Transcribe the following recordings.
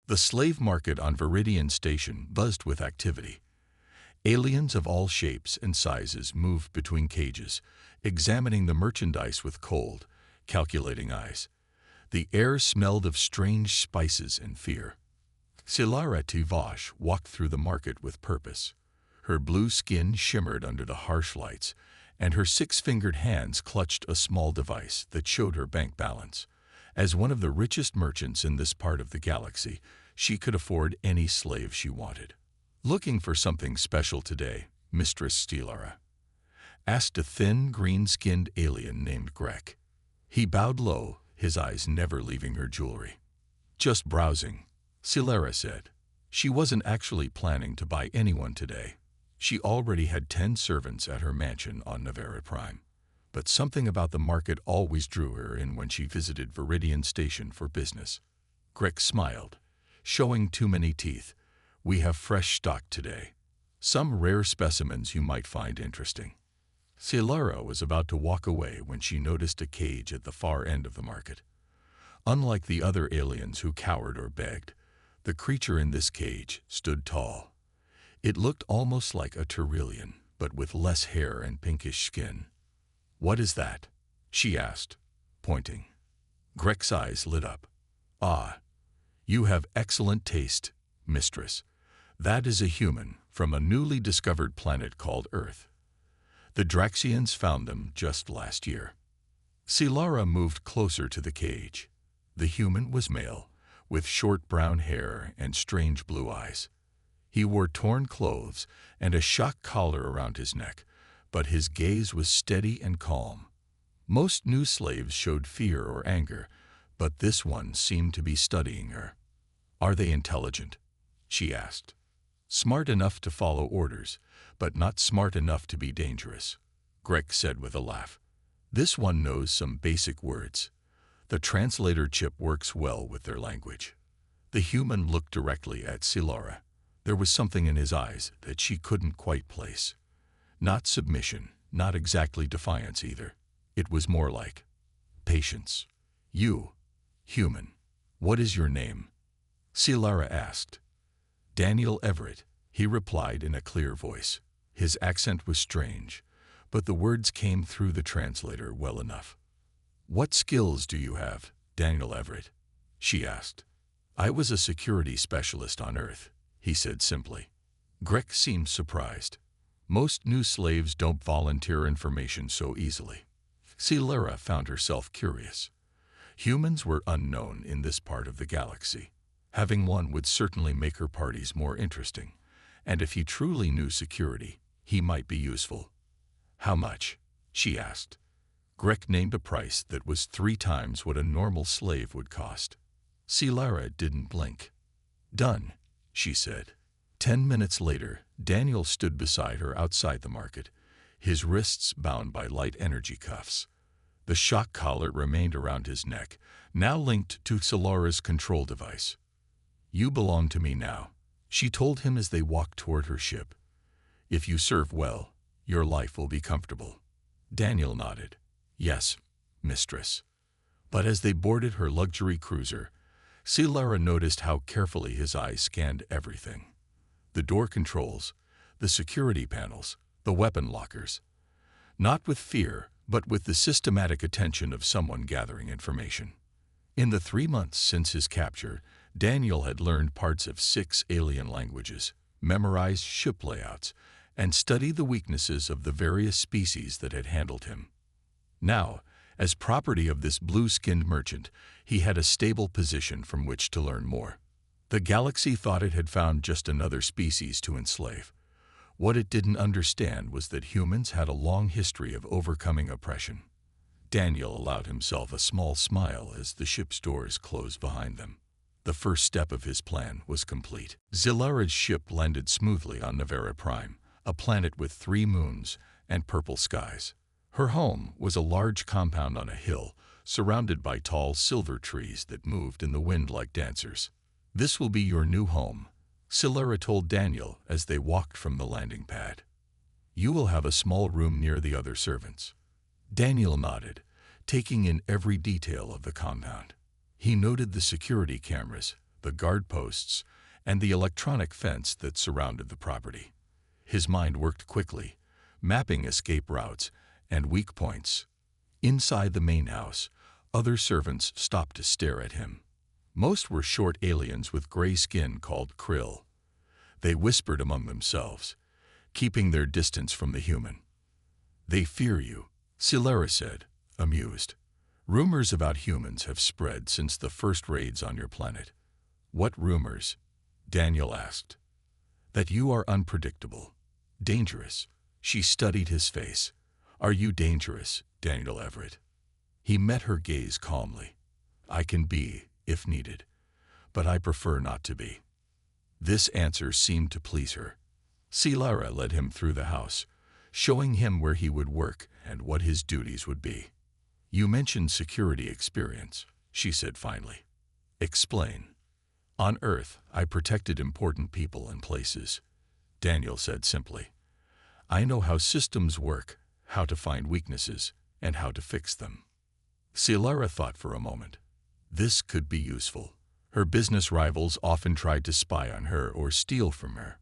The slave market on Viridian Station buzzed with activity. Aliens of all shapes and sizes moved between cages, examining the merchandise with cold, calculating eyes. The air smelled of strange spices and fear. Silara Tivash walked through the market with purpose. Her blue skin shimmered under the harsh lights, and her six-fingered hands clutched a small device that showed her bank balance. As one of the richest merchants in this part of the galaxy, she could afford any slave she wanted. "Looking for something special today, Mistress Stilara?" asked a thin, green-skinned alien named Grek. He bowed low, his eyes never leaving her jewelry. "Just browsing," Stilara said. She wasn't actually planning to buy anyone today. She already had 10 servants at her mansion on Navera Prime. But something about the market always drew her in when she visited Viridian Station for business. Grek smiled, showing too many teeth. "We have fresh stock today. Some rare specimens you might find interesting." Stilara was about to walk away when she noticed a cage at the far end of the market. Unlike the other aliens who cowered or begged, the creature in this cage stood tall. It looked almost like a Tyrillian, but with less hair and pinkish skin. "What is that?" she asked, pointing. Grek's eyes lit up. "Ah, you have excellent taste, mistress. That is a human from a newly discovered planet called Earth. The Draxians found them just last year." Stilara moved closer to the cage. The human was male, with short brown hair and strange blue eyes. He wore torn clothes and a shock collar around his neck, but his gaze was steady and calm. Most new slaves showed fear or anger, but this one seemed to be studying her. "Are they intelligent?" she asked. "Smart enough to follow orders, but not smart enough to be dangerous," Grek said with a laugh. "This one knows some basic words. The translator chip works well with their language." The human looked directly at Stilara. There was something in his eyes that she couldn't quite place. Not submission, not exactly defiance either. It was more like patience. "You, human, what is your name?" Stilara asked. "Daniel Everett," he replied in a clear voice. His accent was strange, but the words came through the translator well enough. "What skills do you have, Daniel Everett?" she asked. "I was a security specialist on Earth," he said simply. Grek seemed surprised. Most new slaves don't volunteer information so easily. Stilara found herself curious. Humans were unknown in this part of the galaxy. Having one would certainly make her parties more interesting, and if he truly knew security, he might be useful. "How much?" she asked. Grek named a price that was 3 times what a normal slave would cost. Stilara didn't blink. "Done," she said. 10 minutes later, Daniel stood beside her outside the market, his wrists bound by light energy cuffs. The shock collar remained around his neck, now linked to Stilara's control device. "You belong to me now," she told him as they walked toward her ship. "If you serve well, your life will be comfortable." Daniel nodded. "Yes, mistress." But as they boarded her luxury cruiser, Stilara noticed how carefully his eyes scanned everything. The door controls, the security panels, the weapon lockers. Not with fear, but with the systematic attention of someone gathering information. In the 3 months since his capture, Daniel had learned parts of 6 alien languages, memorized ship layouts, and studied the weaknesses of the various species that had handled him. Now, as property of this blue-skinned merchant, he had a stable position from which to learn more. The galaxy thought it had found just another species to enslave. What it didn't understand was that humans had a long history of overcoming oppression. Daniel allowed himself a small smile as the ship's doors closed behind them. The first step of his plan was complete. Zilara's ship landed smoothly on Navera Prime, a planet with 3 moons and purple skies. Her home was a large compound on a hill, surrounded by tall silver trees that moved in the wind like dancers. "This will be your new home," Stilara told Daniel as they walked from the landing pad. "You will have a small room near the other servants." Daniel nodded, taking in every detail of the compound. He noted the security cameras, the guard posts, and the electronic fence that surrounded the property. His mind worked quickly, mapping escape routes and weak points. Inside the main house, other servants stopped to stare at him. Most were short aliens with gray skin called krill. They whispered among themselves, keeping their distance from the human. "They fear you," Silera said, amused. "Rumors about humans have spread since the first raids on your planet." "What rumors?" Daniel asked. "That you are unpredictable, dangerous." She studied his face. "Are you dangerous, Daniel Everett?" He met her gaze calmly. "I can be, if needed, but I prefer not to be." This answer seemed to please her. Silera led him through the house, showing him where he would work and what his duties would be. "You mentioned security experience," she said finally. "Explain." "On Earth, I protected important people and places," Daniel said simply. "I know how systems work, how to find weaknesses, and how to fix them." Silera thought for a moment. This could be useful. Her business rivals often tried to spy on her or steal from her.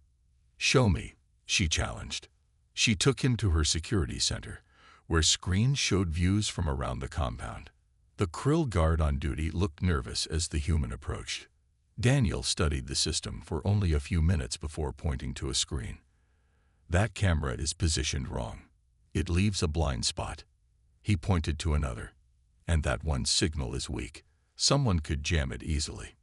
"Show me," she challenged. She took him to her security center, where screens showed views from around the compound. The krill guard on duty looked nervous as the human approached. Daniel studied the system for only a few minutes before pointing to a screen. "That camera is positioned wrong. It leaves a blind spot." He pointed to another. "And that one signal is weak. Someone could jam it easily."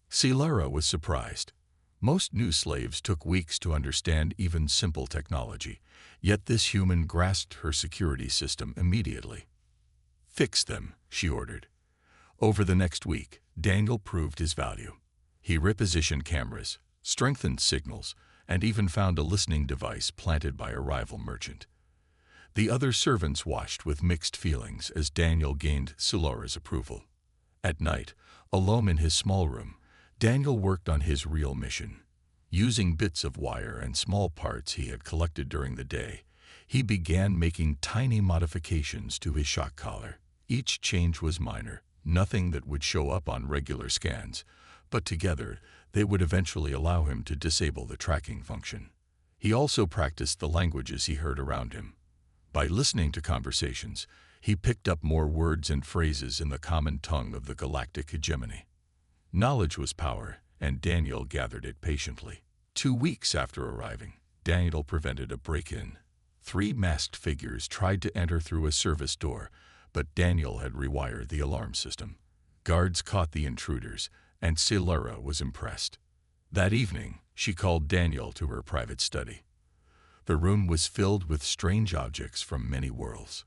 Silera was surprised. Most new slaves took weeks to understand even simple technology, yet this human grasped her security system immediately. "Fix them," she ordered. Over the next week, Daniel proved his value. He repositioned cameras, strengthened signals, and even found a listening device planted by a rival merchant. The other servants watched with mixed feelings as Daniel gained Silera's approval. At night, alone in his small room, Daniel worked on his real mission. Using bits of wire and small parts he had collected during the day, he began making tiny modifications to his shock collar. Each change was minor, nothing that would show up on regular scans, but together they would eventually allow him to disable the tracking function. He also practiced the languages he heard around him. By listening to conversations, he picked up more words and phrases in the common tongue of the galactic hegemony. Knowledge was power, and Daniel gathered it patiently. 2 weeks after arriving, Daniel prevented a break-in. 3 masked figures tried to enter through a service door, but Daniel had rewired the alarm system. Guards caught the intruders, and Silera was impressed. That evening, she called Daniel to her private study. The room was filled with strange objects from many worlds.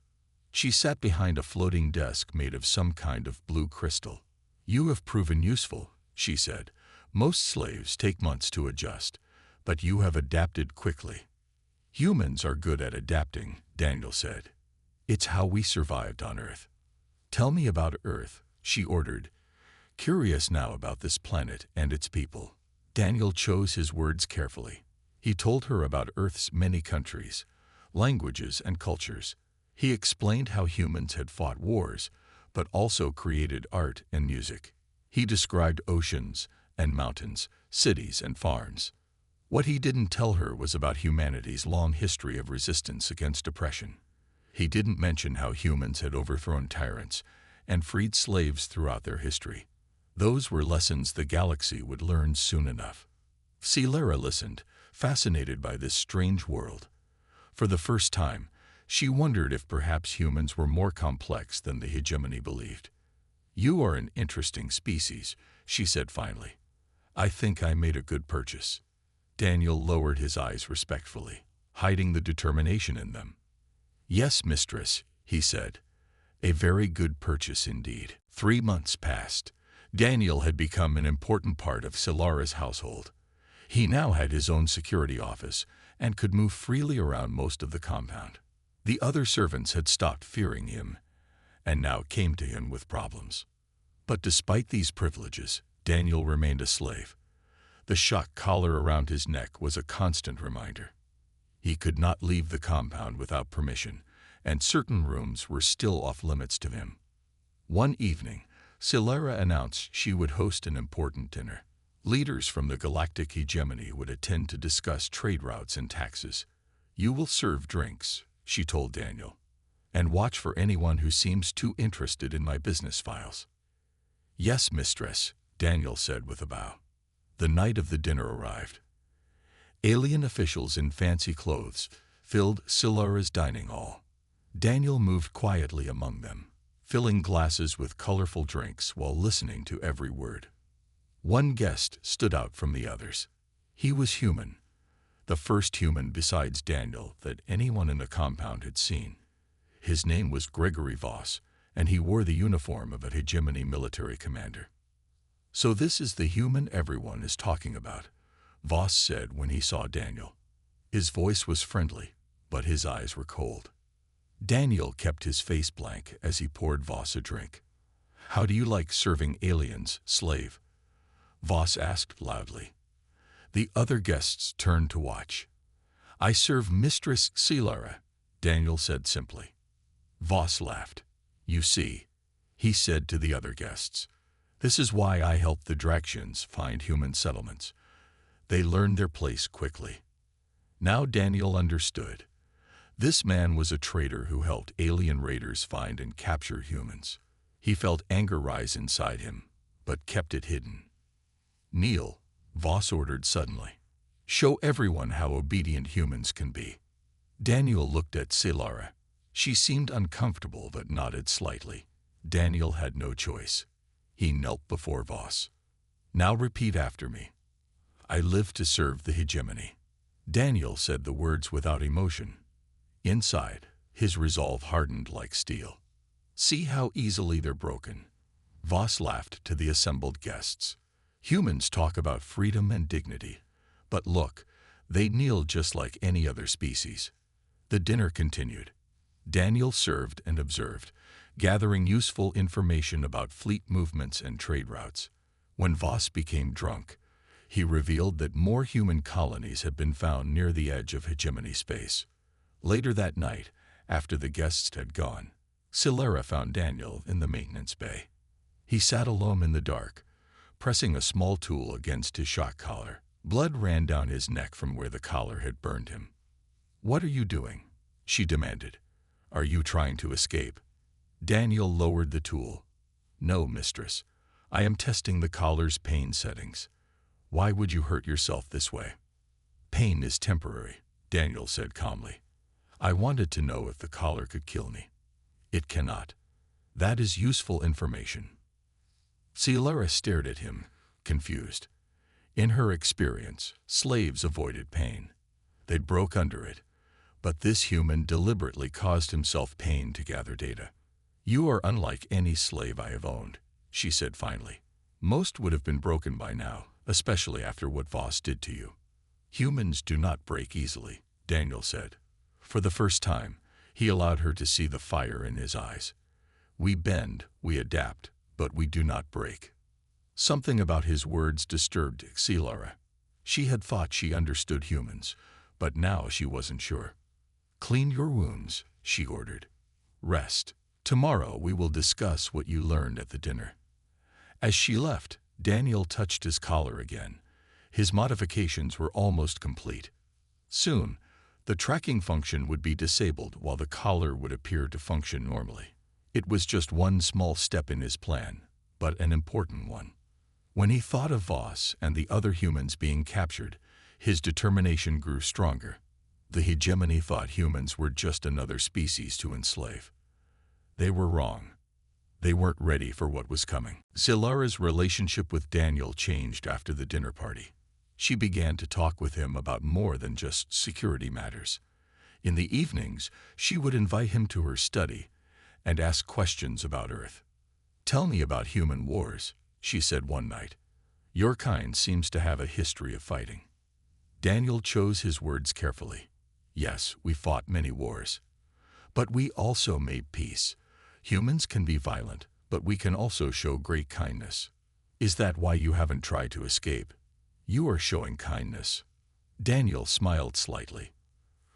She sat behind a floating desk made of some kind of blue crystal. "You have proven useful," she said. "Most slaves take months to adjust, but you have adapted quickly." "Humans are good at adapting," Daniel said. "It's how we survived on Earth." "Tell me about Earth," she ordered, curious now about this planet and its people. Daniel chose his words carefully. He told her about Earth's many countries, languages, and cultures. He explained how humans had fought wars, but also created art and music. He described oceans and mountains, cities and farms. What he didn't tell her was about humanity's long history of resistance against oppression. He didn't mention how humans had overthrown tyrants and freed slaves throughout their history. Those were lessons the galaxy would learn soon enough. Silera listened, fascinated by this strange world. For the first time, she wondered if perhaps humans were more complex than the hegemony believed. "You are an interesting species," she said finally. "I think I made a good purchase." Daniel lowered his eyes respectfully, hiding the determination in them. "Yes, mistress," he said. "A very good purchase indeed." 3 months passed. Daniel had become an important part of Silera's household. He now had his own security office and could move freely around most of the compound. The other servants had stopped fearing him and now came to him with problems. But despite these privileges, Daniel remained a slave. The shock collar around his neck was a constant reminder. He could not leave the compound without permission, and certain rooms were still off limits to him. One evening, Silera announced she would host an important dinner. Leaders from the galactic hegemony would attend to discuss trade routes and taxes. "You will serve drinks," she told Daniel, "and watch for anyone who seems too interested in my business files." "Yes, mistress," Daniel said with a bow. The night of the dinner arrived. Alien officials in fancy clothes filled Silera's dining hall. Daniel moved quietly among them, filling glasses with colorful drinks while listening to every word. One guest stood out from the others. He was human, the first human besides Daniel that anyone in the compound had seen. His name was Gregory Voss, and he wore the uniform of a hegemony military commander. "So this is the human everyone is talking about," Voss said when he saw Daniel. His voice was friendly, but his eyes were cold. Daniel kept his face blank as he poured Voss a drink. "How do you like serving aliens, slave?" Voss asked loudly. The other guests turned to watch. "I serve Mistress Silera," Daniel said simply. Voss laughed. "You see," he said to the other guests, "this is why I helped the Draxians find human settlements. They learned their place quickly." Now Daniel understood. This man was a traitor who helped alien raiders find and capture humans. He felt anger rise inside him, but kept it hidden. "Kneel," Voss ordered suddenly. "Show everyone how obedient humans can be." Daniel looked at Silera. She seemed uncomfortable but nodded slightly. Daniel had no choice. He knelt before Voss. "Now repeat after me. I live to serve the hegemony." Daniel said the words without emotion. Inside, his resolve hardened like steel. "See how easily they're broken." Voss laughed to the assembled guests. "Humans talk about freedom and dignity, but look, they kneel just like any other species." The dinner continued. Daniel served and observed, gathering useful information about fleet movements and trade routes. When Voss became drunk, he revealed that more human colonies had been found near the edge of hegemony space. Later that night, after the guests had gone, Silera found Daniel in the maintenance bay. He sat alone in the dark, pressing a small tool against his shock collar. Blood ran down his neck from where the collar had burned him. "What are you doing?" she demanded. "Are you trying to escape?" Daniel lowered the tool. "No, mistress. I am testing the collar's pain settings. Why would you hurt yourself this way?" "Pain is temporary," Daniel said calmly. "I wanted to know if the collar could kill me." "It cannot. That is useful information." Silera stared at him, confused. In her experience, slaves avoided pain. They broke under it. But this human deliberately caused himself pain to gather data. "You are unlike any slave I have owned," she said finally. "Most would have been broken by now, especially after what Voss did to you." "Humans do not break easily," Daniel said. For the first time, he allowed her to see the fire in his eyes. "We bend, we adapt, but we do not break." Something about his words disturbed Silera. She had thought she understood humans, but now she wasn't sure. "Clean your wounds," she ordered. "Rest. Tomorrow we will discuss what you learned at the dinner." As she left, Daniel touched his collar again. His modifications were almost complete. Soon, the tracking function would be disabled while the collar would appear to function normally. It was just one small step in his plan, but an important one. When he thought of Voss and the other humans being captured, his determination grew stronger. The hegemony thought humans were just another species to enslave. They were wrong. They weren't ready for what was coming. Silera's relationship with Daniel changed after the dinner party. She began to talk with him about more than just security matters. In the evenings, she would invite him to her study and ask questions about Earth. "Tell me about human wars," she said one night. "Your kind seems to have a history of fighting." Daniel chose his words carefully. "Yes, we fought many wars. But we also made peace. Humans can be violent, but we can also show great kindness." "Is that why you haven't tried to escape?" "You are showing kindness." Daniel smiled slightly.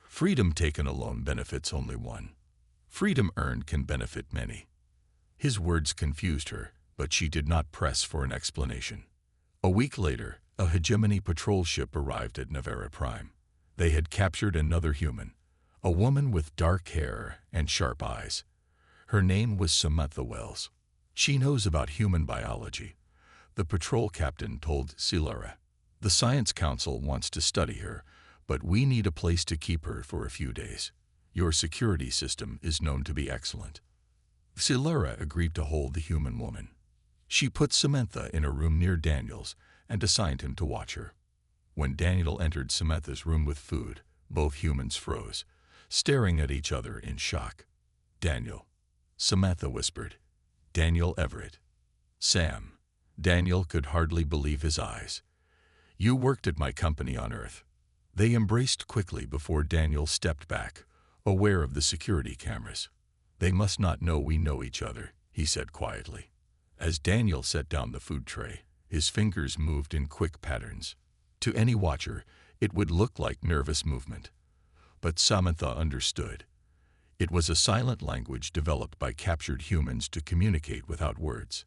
"Freedom taken alone benefits only one. Freedom earned can benefit many." His words confused her, but she did not press for an explanation. A week later, a hegemony patrol ship arrived at Navera Prime. They had captured another human, a woman with dark hair and sharp eyes. Her name was Samantha Wells. She knows about human biology, the patrol captain told Silara. The Science Council wants to study her, but we need a place to keep her for a few days. Your security system is known to be excellent. Silara agreed to hold the human woman. She put Samantha in a room near Daniel's and assigned him to watch her. When Daniel entered Samantha's room with food, both humans froze, staring at each other in shock. Daniel. Samantha whispered. Daniel Everett. Sam. Daniel could hardly believe his eyes. You worked at my company on Earth. They embraced quickly before Daniel stepped back, aware of the security cameras. They must not know we know each other, he said quietly. As Daniel set down the food tray, his fingers moved in quick patterns. To any watcher, it would look like nervous movement. But Samantha understood. It was a silent language developed by captured humans to communicate without words.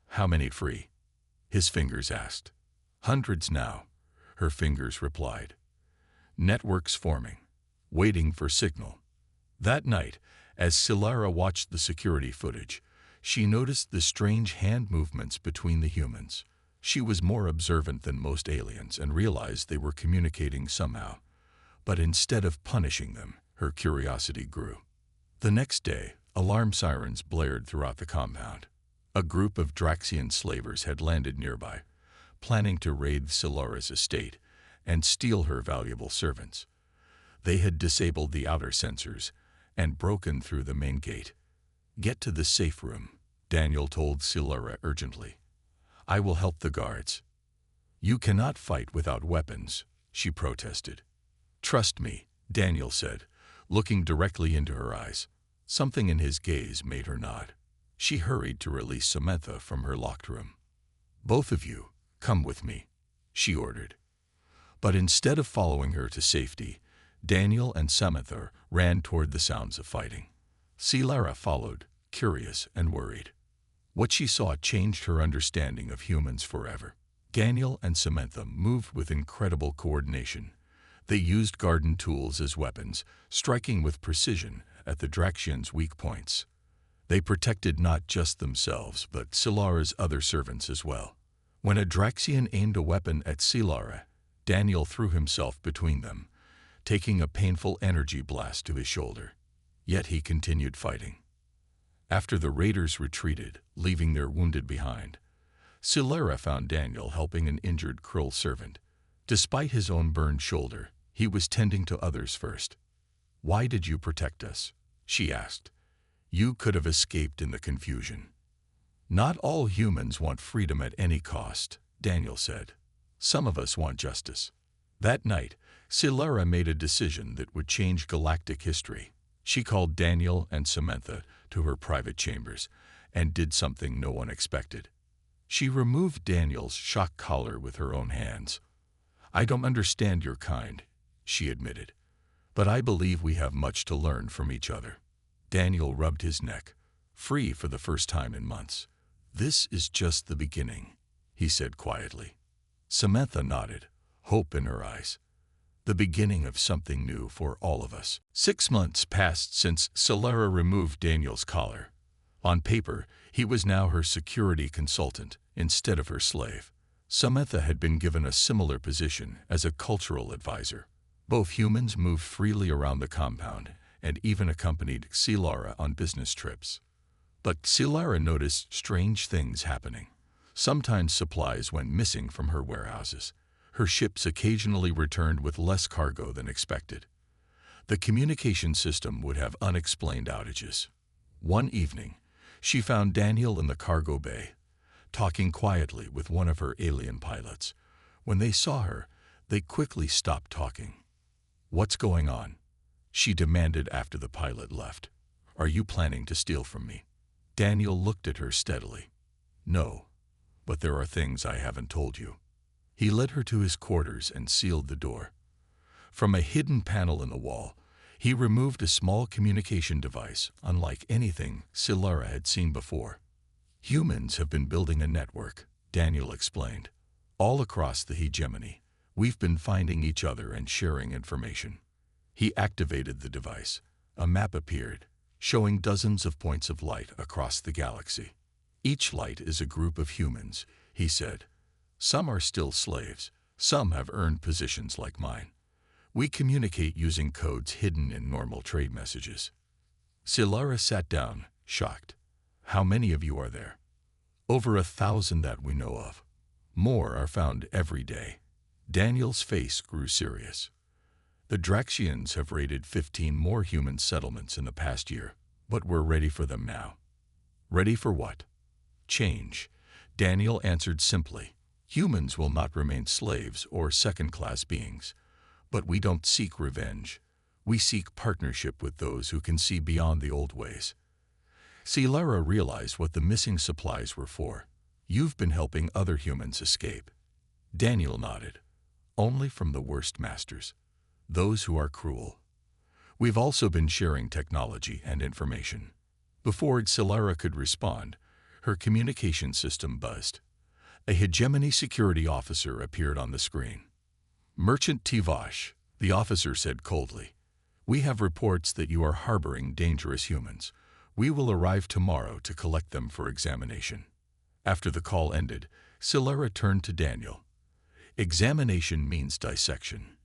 How many free? His fingers asked. Hundreds now, her fingers replied. Networks forming, waiting for signal. That night, as Silara watched the security footage, she noticed the strange hand movements between the humans. She was more observant than most aliens and realized they were communicating somehow. But instead of punishing them, her curiosity grew. The next day, alarm sirens blared throughout the compound. A group of Draxian slavers had landed nearby, planning to raid Silara's estate and steal her valuable servants. They had disabled the outer sensors and broken through the main gate. Get to the safe room, Daniel told Silara urgently. I will help the guards. You cannot fight without weapons, she protested. Trust me, Daniel said, looking directly into her eyes. Something in his gaze made her nod. She hurried to release Samantha from her locked room. Both of you, come with me, she ordered. But instead of following her to safety, Daniel and Samantha ran toward the sounds of fighting. Silara followed, curious and worried. What she saw changed her understanding of humans forever. Daniel and Samantha moved with incredible coordination. They used garden tools as weapons, striking with precision at the Draxians' weak points. They protected not just themselves, but Silara's other servants as well. When a Draxian aimed a weapon at Silara, Daniel threw himself between them, taking a painful energy blast to his shoulder. Yet he continued fighting. After the raiders retreated, leaving their wounded behind, Silara found Daniel helping an injured Krill servant. Despite his own burned shoulder, he was tending to others first. Why did you protect us? She asked. You could have escaped in the confusion. Not all humans want freedom at any cost, Daniel said. Some of us want justice. That night, Silara made a decision that would change galactic history. She called Daniel and Samantha to her private chambers and did something no one expected. She removed Daniel's shock collar with her own hands. I don't understand your kind, she admitted, but I believe we have much to learn from each other. Daniel rubbed his neck, free for the first time in months. This is just the beginning, he said quietly. Samantha nodded, hope in her eyes. The beginning of something new for all of us. 6 months passed since Silara removed Daniel's collar. On paper, he was now her security consultant instead of her slave. Samantha had been given a similar position as a cultural advisor. Both humans moved freely around the compound and even accompanied Silara on business trips. But Silara noticed strange things happening. Sometimes supplies went missing from her warehouses. Her ships occasionally returned with less cargo than expected. The communication system would have unexplained outages. One evening, she found Daniel in the cargo bay, talking quietly with one of her alien pilots. When they saw her, they quickly stopped talking. What's going on? She demanded after the pilot left. Are you planning to steal from me? Daniel looked at her steadily. No, but there are things I haven't told you. He led her to his quarters and sealed the door. From a hidden panel in the wall, he removed a small communication device unlike anything Silara had seen before. Humans have been building a network, Daniel explained. All across the hegemony, we've been finding each other and sharing information. He activated the device. A map appeared, showing dozens of points of light across the galaxy. Each light is a group of humans, he said. Some are still slaves. Some have earned positions like mine. We communicate using codes hidden in normal trade messages. Silara sat down, shocked. How many of you are there? Over 1,000 that we know of. More are found every day. Daniel's face grew serious. The Draxians have raided 15 more human settlements in the past year, but we're ready for them now. Ready for what? Change. Daniel answered simply. Humans will not remain slaves or second-class beings. But we don't seek revenge. We seek partnership with those who can see beyond the old ways. Silara realized what the missing supplies were for. You've been helping other humans escape. Daniel nodded. Only from the worst masters. Those who are cruel. We've also been sharing technology and information. Before Silara could respond, her communication system buzzed. A hegemony security officer appeared on the screen. Merchant Tivash, the officer said coldly. We have reports that you are harboring dangerous humans. We will arrive tomorrow to collect them for examination. After the call ended, Silara turned to Daniel. Examination means dissection.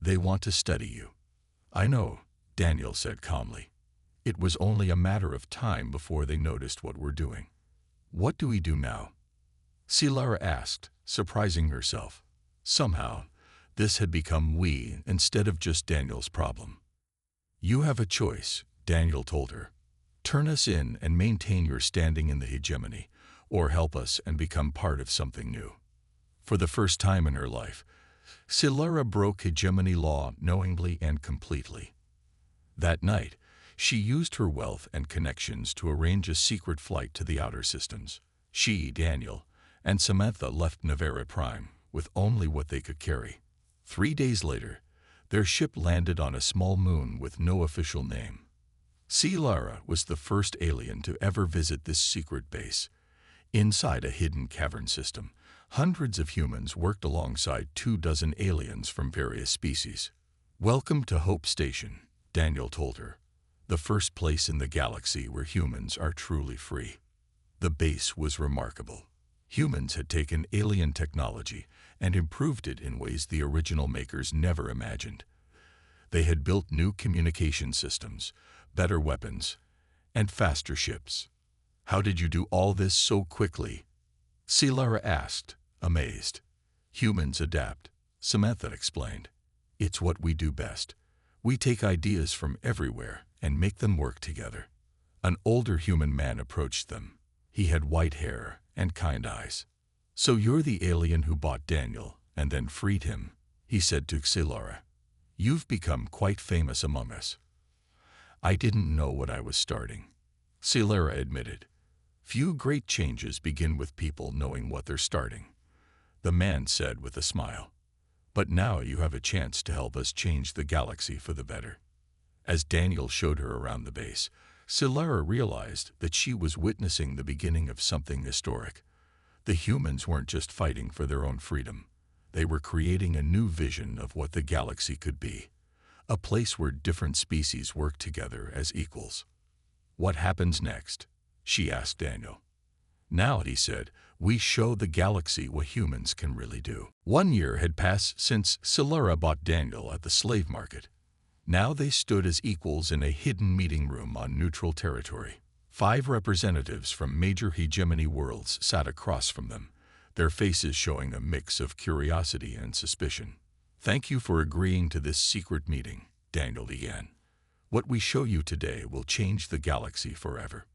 They want to study you. I know, Daniel said calmly. It was only a matter of time before they noticed what we're doing. What do we do now? Silara asked, surprising herself. Somehow, this had become we instead of just Daniel's problem. You have a choice, Daniel told her. Turn us in and maintain your standing in the hegemony, or help us and become part of something new. For the first time in her life, Silara broke hegemony law knowingly and completely. That night, she used her wealth and connections to arrange a secret flight to the outer systems. She, Daniel, and Samantha left Nevera Prime with only what they could carry. 3 days later, their ship landed on a small moon with no official name. Silara was the first alien to ever visit this secret base. Inside a hidden cavern system, hundreds of humans worked alongside 24 aliens from various species. Welcome to Hope Station, Daniel told her. The first place in the galaxy where humans are truly free. The base was remarkable. Humans had taken alien technology and improved it in ways the original makers never imagined. They had built new communication systems, better weapons, and faster ships. How did you do all this so quickly? Silara asked, amazed. Humans adapt, Samantha explained. It's what we do best. We take ideas from everywhere and make them work together. An older human man approached them. He had white hair and kind eyes. So you're the alien who bought Daniel and then freed him, he said to Silara. You've become quite famous among us. I didn't know what I was starting, Silara admitted. Few great changes begin with people knowing what they're starting, the man said with a smile. But now you have a chance to help us change the galaxy for the better. As Daniel showed her around the base, Silara realized that she was witnessing the beginning of something historic. The humans weren't just fighting for their own freedom. They were creating a new vision of what the galaxy could be, a place where different species work together as equals. What happens next? She asked Daniel. Now, he said, we show the galaxy what humans can really do. 1 year had passed since Silara bought Daniel at the slave market. Now they stood as equals in a hidden meeting room on neutral territory. 5 representatives from major hegemony worlds sat across from them, their faces showing a mix of curiosity and suspicion. Thank you for agreeing to this secret meeting, Daniel began. What we show you today will change the galaxy forever.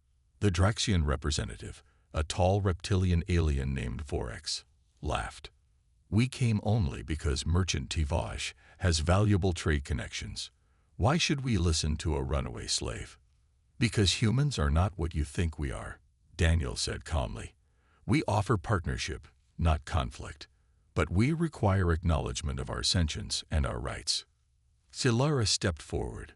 The Draxian representative, a tall reptilian alien named Orcs, laughed. We came only because Merchant Tivash has valuable trade connections. Why should we listen to a runaway slave? Because humans are not what you think we are, Daniel said calmly. We offer partnership, not conflict, but we require acknowledgement of our sentience and our rights. Silara stepped forward.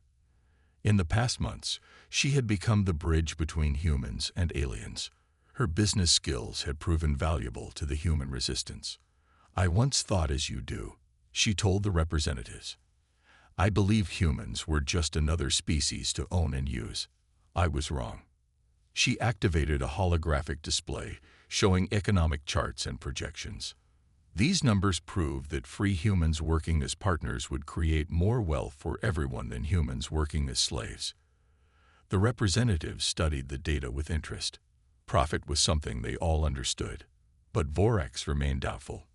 In the past months, she had become the bridge between humans and aliens. Her business skills had proven valuable to the human resistance. "I once thought as you do," she told the representatives. "I believe humans were just another species to own and use. I was wrong." She activated a holographic display showing economic charts and projections. These numbers prove that free humans working as partners would create more wealth for everyone than humans working as slaves. The representatives studied the data with interest. Profit was something they all understood, but Vorax remained doubtful.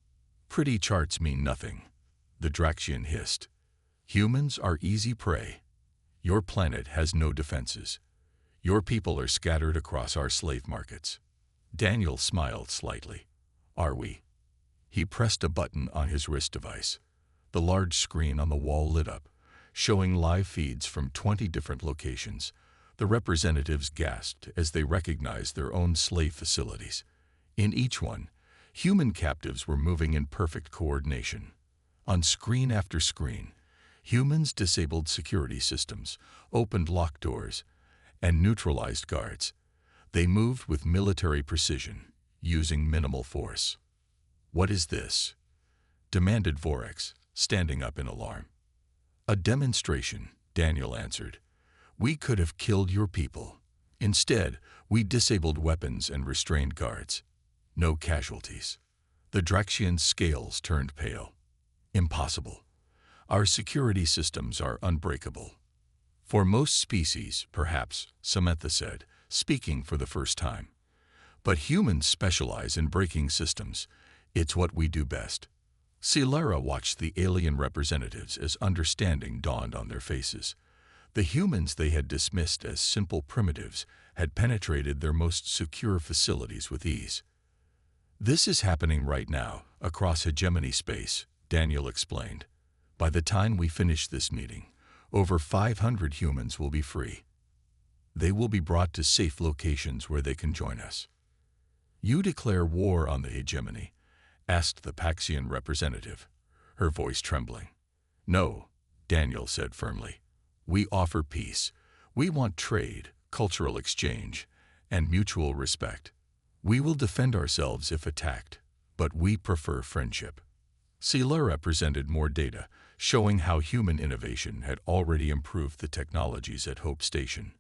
"Pretty charts mean nothing," the Draxian hissed. "Humans are easy prey. Your planet has no defenses. Your people are scattered across our slave markets." Daniel smiled slightly. "Are we?" He pressed a button on his wrist device. The large screen on the wall lit up, showing live feeds from 20 different locations. The representatives gasped as they recognized their own slave facilities. In each one, human captives were moving in perfect coordination. On screen after screen, humans disabled security systems, opened locked doors, and neutralized guards. They moved with military precision, using minimal force. "What is this?" demanded Vorax, standing up in alarm. "A demonstration," Daniel answered. "We could have killed your people. Instead, we disabled weapons and restrained guards. No casualties." The Draxian's scales turned pale. "Impossible. Our security systems are unbreakable." "For most species, perhaps," Samantha said, speaking for the first time. "But humans specialize in breaking systems. It's what we do best." Silara watched the alien representatives as understanding dawned on their faces. The humans they had dismissed as simple primitives had penetrated their most secure facilities with ease. "This is happening right now, across hegemony space," Daniel explained. "By the time we finish this meeting, over 500 humans will be free. They will be brought to safe locations where they can join us." "You declare war on the hegemony?" asked the Paxian representative, her voice trembling. "No," Daniel said firmly. "We offer peace. We want trade, cultural exchange, and mutual respect. We will defend ourselves if attacked, but we prefer friendship." Silara presented more data, showing how human innovation had already improved the technologies at Hope Station.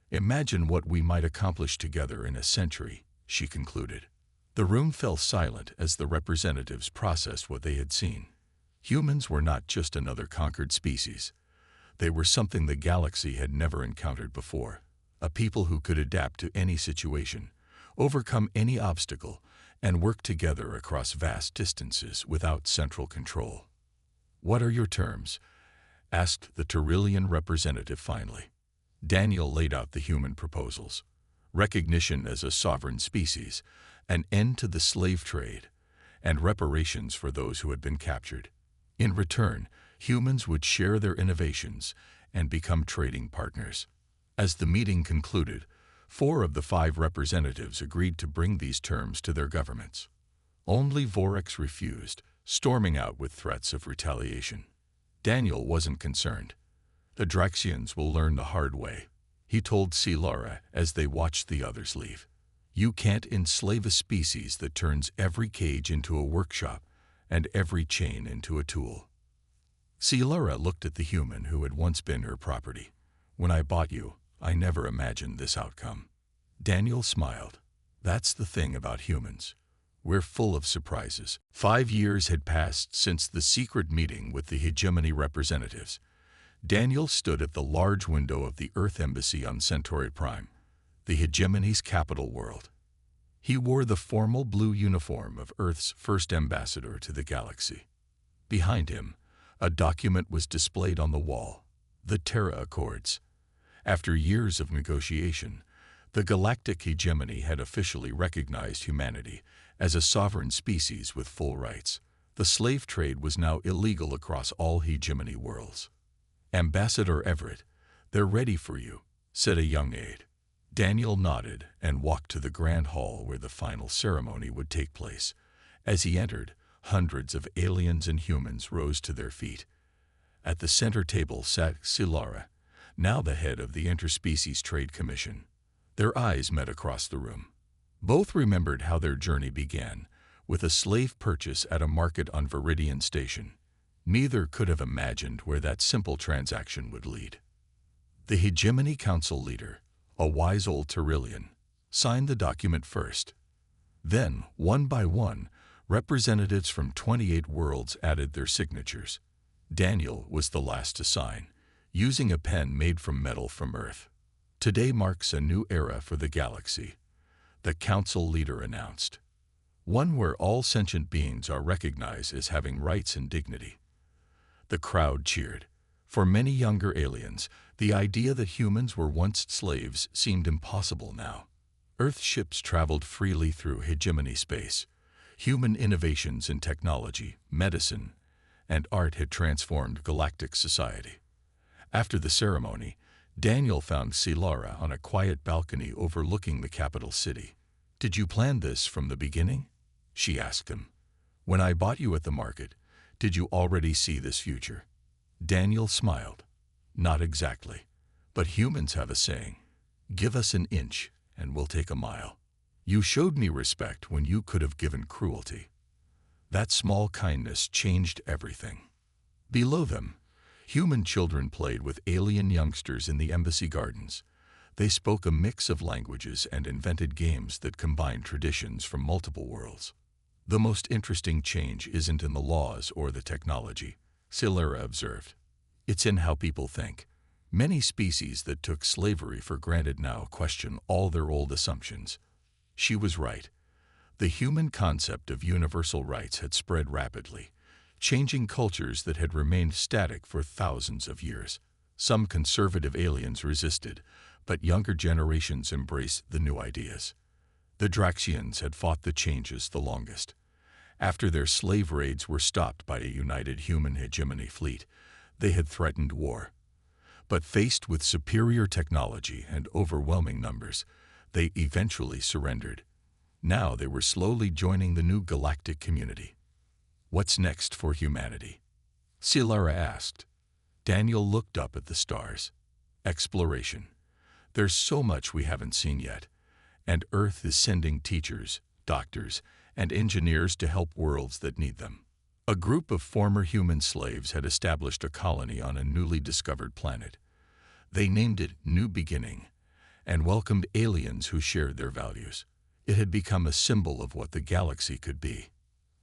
"Imagine what we might accomplish together in a century," she concluded. The room fell silent as the representatives processed what they had seen. Humans were not just another conquered species. They were something the galaxy had never encountered before, a people who could adapt to any situation, overcome any obstacle, and work together across vast distances without central control. "What are your terms?" asked the Tyrillian representative finally. Daniel laid out the human proposals: recognition as a sovereign species, an end to the slave trade, and reparations for those who had been captured. In return, humans would share their innovations and become trading partners. As the meeting concluded, 4 of the 5 representatives agreed to bring these terms to their governments. Only Vorax refused, storming out with threats of retaliation. Daniel wasn't concerned. "The Draxians will learn the hard way," he told Silara as they watched the others leave. "You can't enslave a species that turns every cage into a workshop and every chain into a tool." Silara looked at the human who had once been her property. "When I bought you, I never imagined this outcome." Daniel smiled. "That's the thing about humans. We're full of surprises." 5 years had passed since the secret meeting with the hegemony representatives. Daniel stood at the large window of the Earth Embassy on Centauri Prime, the hegemony's capital world. He wore the formal blue uniform of Earth's first ambassador to the galaxy. Behind him, a document was displayed on the wall: the Terra Accords. After years of negotiation, the galactic hegemony had officially recognized humanity as a sovereign species with full rights. The slave trade was now illegal across all hegemony worlds. "Ambassador Everett, they're ready for you," said a young aide. Daniel nodded and walked to the grand hall where the final ceremony would take place. As he entered, hundreds of aliens and humans rose to their feet. At the center table sat Silara, now the head of the Interspecies Trade Commission. Their eyes met across the room. Both remembered how their journey began, with a slave purchase at a market on Viridian Station. Neither could have imagined where that simple transaction would lead. The Hegemony Council leader, a wise old Tyrillian, signed the document first. Then, one by one, representatives from 28 worlds added their signatures. Daniel was the last to sign, using a pen made from metal from Earth. "Today marks a new era for the galaxy," the council leader announced. "One where all sentient beings are recognized as having rights and dignity." The crowd cheered. For many younger aliens, the idea that humans were once slaves seemed impossible now. Earth ships traveled freely through hegemony space. Human innovations in technology, medicine, and art had transformed galactic society. After the ceremony, Daniel found Silara on a quiet balcony overlooking the capital city. "Did you plan this from the beginning?" she asked him. "When I bought you at the market, did you already see this future?" Daniel smiled. "Not exactly. But humans have a saying, 'Give us an inch and we'll take a mile.' You showed me respect when you could have given cruelty. That small kindness changed everything." Below them, human children played with alien youngsters in the embassy gardens. They spoke a mix of languages and invented games that combined traditions from multiple worlds. "The most interesting change isn't in the laws or the technology," Silara observed. "It's in how people think. Many species that took slavery for granted now question all their old assumptions." She was right. The human concept of universal rights had spread rapidly, changing cultures that had remained static for thousands of years. Some conservative aliens resisted, but younger generations embraced the new ideas. The Draxians had fought the changes the longest. After their slave raids were stopped by a united human hegemony fleet, they had threatened war. But faced with superior technology and overwhelming numbers, they eventually surrendered. Now they were slowly joining the new galactic community. "What's next for humanity?" Silara asked. Daniel looked up at the stars. "Exploration. There's so much we haven't seen yet, and Earth is sending teachers, doctors, and engineers to help worlds that need them." A group of former human slaves had established a colony on a newly discovered planet. They named it New Beginning and welcomed aliens who shared their values. It had become a symbol of what the galaxy could be.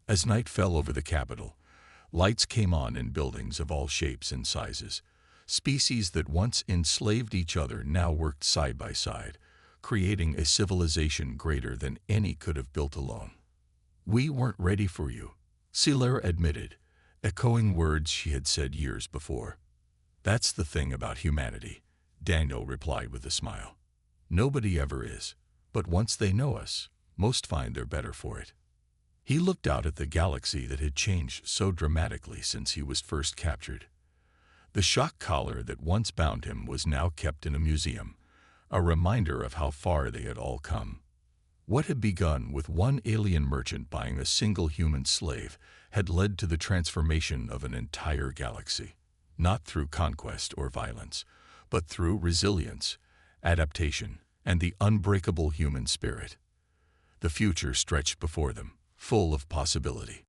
As night fell over the capital, lights came on in buildings of all shapes and sizes. Species that once enslaved each other now worked side by side, creating a civilization greater than any could have built alone. "We weren't ready for you," Silara admitted, echoing words she had said years before. "That's the thing about humanity," Daniel replied with a smile. "Nobody ever is, but once they know us, most find they're better for it." He looked out at the galaxy that had changed so dramatically since he was first captured. The shock collar that once bound him was now kept in a museum, a reminder of how far they had all come. What had begun with one alien merchant buying a single human slave had led to the transformation of an entire galaxy, not through conquest or violence, but through resilience, adaptation, and the unbreakable human spirit. The future stretched before them, full of possibility.